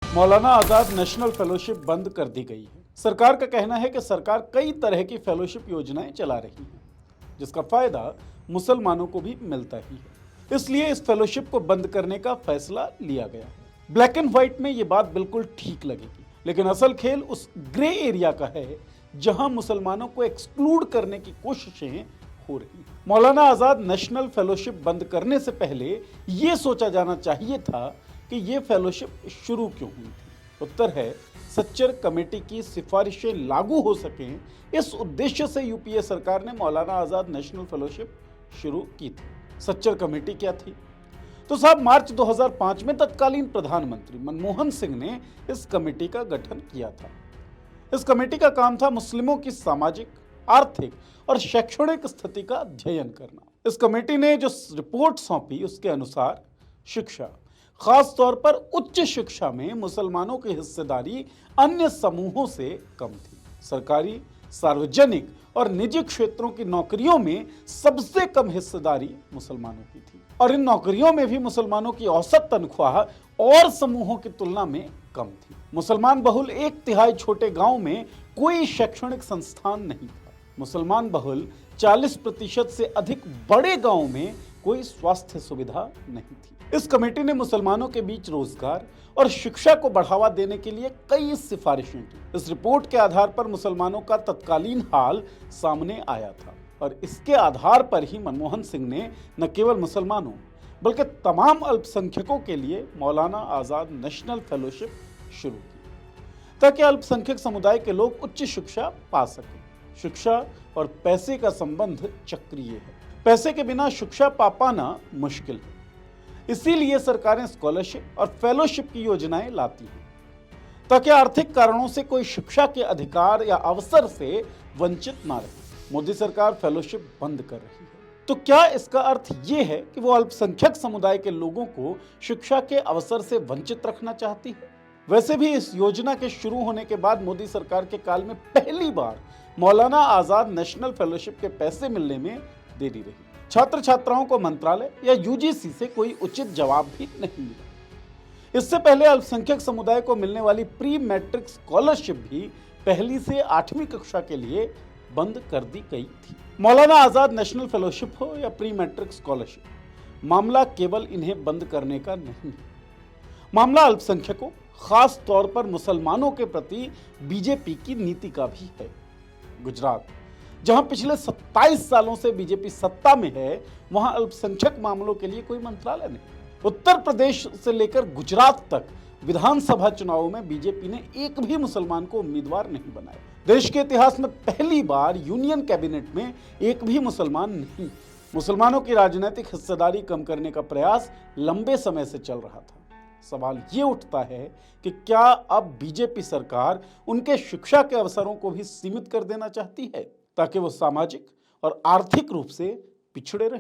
Maulana Azad national fellowship बंद कर दी गई है। सरकार का कहना है कि सरकार कई तरह की फेलोशिप योजनाएं चला रही है, जिसका फायदा मुसलमानों को भी मिलता ही है। इसलिए इस फेलोशिप को बंद करने का फैसला लिया गया है। ब्लैक एंड व्हाइट में ये बात बिल्कुल ठीक लगेगी, लेकिन असल खेल उस ग्रे एरिया का है जहां मुसलमानों को एक्सक्लूड करने की कोशिशें हो रही। मौलाना आजाद नेशनल फेलोशिप बंद करने से पहले यह सोचा जाना चाहिए था कि ये फेलोशिप शुरू क्यों हुई थी। उत्तर है, सच्चर कमेटी की सिफारिशें लागू हो सकें, इस उद्देश्य से यूपीए सरकार ने मौलाना आजाद नेशनल फेलोशिप शुरू की थी। सच्चर कमेटी क्या थी? तो साहब, मार्च 2005 में तत्कालीन प्रधानमंत्री मनमोहन सिंह ने इस कमेटी का गठन किया था। इस कमेटी का काम था मुस्लिमों की सामाजिक, आर्थिक और शैक्षणिक स्थिति का अध्ययन करना। इस कमेटी ने जो रिपोर्ट सौंपी उसके अनुसार शिक्षा, खास तौर पर उच्च शिक्षा में मुसलमानों की हिस्सेदारी अन्य समूहों से कम थी। सरकारी, सार्वजनिक और निजी क्षेत्रों की नौकरियों में सबसे कम हिस्सेदारी मुसलमानों की थी, और इन नौकरियों में भी मुसलमानों की औसत तनख्वाह और समूहों की तुलना में कम थी। मुसलमान बहुल 1/3 छोटे गांव में कोई शैक्षणिक संस्थान नहीं था। मुसलमान बहुल 40% से अधिक बड़े गांव में कोई स्वास्थ्य सुविधा नहीं थी। इस कमेटी ने मुसलमानों के बीच रोजगार और शिक्षा को बढ़ावा देने के लिए कई सिफारिशें की। इस रिपोर्ट के आधार पर मुसलमानों का तत्कालीन हाल सामने आया था, और इसके आधार पर ही मनमोहन सिंह ने न केवल मुसलमानों बल्कि तमाम अल्पसंख्यकों के लिए मौलाना आजाद नेशनल फेलोशिप शुरू की, ताकि अल्पसंख्यक समुदाय के लोग उच्च शिक्षा पा सकें। शिक्षा और पैसे का संबंध चक्रीय है। पैसे के बिना शिक्षा पा पाना मुश्किल है। इसीलिए सरकारें स्कॉलरशिप और फेलोशिप की योजनाएं लाती हैं, ताकि आर्थिक कारणों से कोई शिक्षा के अधिकार या अवसर से वंचित ना रहे। मोदी सरकार फेलोशिप बंद कर रही है, तो क्या इसका अर्थ ये है कि वो अल्पसंख्यक समुदाय के लोगों को शिक्षा के अवसर से वंचित रखना चाहती है? वैसे भी इस योजना के शुरू होने के बाद मोदी सरकार के काल में पहली बार मौलाना आजाद नेशनल फेलोशिप के पैसे मिलने में देरी रही। छात्र छात्राओं को मंत्रालय या यूजीसी से कोई उचित जवाब भी नहीं मिला। इससे पहले अल्पसंख्यक समुदाय को मिलने वाली प्री मैट्रिक स्कॉलरशिप भी 1ली से 8वीं कक्षा के लिए बंद कर दी गई थी। मौलाना आजाद नेशनल फेलोशिप हो या प्री मैट्रिक स्कॉलरशिप, मामला केवल इन्हें बंद करने का नहीं है। मामला अल्पसंख्यकों, खास तौर पर मुसलमानों के प्रति बीजेपी की नीति का भी है। गुजरात, जहां पिछले 27 सालों से बीजेपी सत्ता में है, वहां अल्पसंख्यक मामलों के लिए कोई मंत्रालय नहीं। उत्तर प्रदेश से लेकर गुजरात तक विधानसभा चुनावों में बीजेपी ने एक भी मुसलमान को उम्मीदवार नहीं बनाया। देश के इतिहास में पहली बार यूनियन कैबिनेट में एक भी मुसलमान नहीं। मुसलमानों की राजनीतिक हिस्सेदारी कम करने का प्रयास लंबे समय से चल रहा था। सवाल ये उठता है कि क्या अब बीजेपी सरकार उनके शिक्षा के अवसरों को भी सीमित कर देना चाहती है, ताकि वो सामाजिक और आर्थिक रूप से पिछड़े रहे?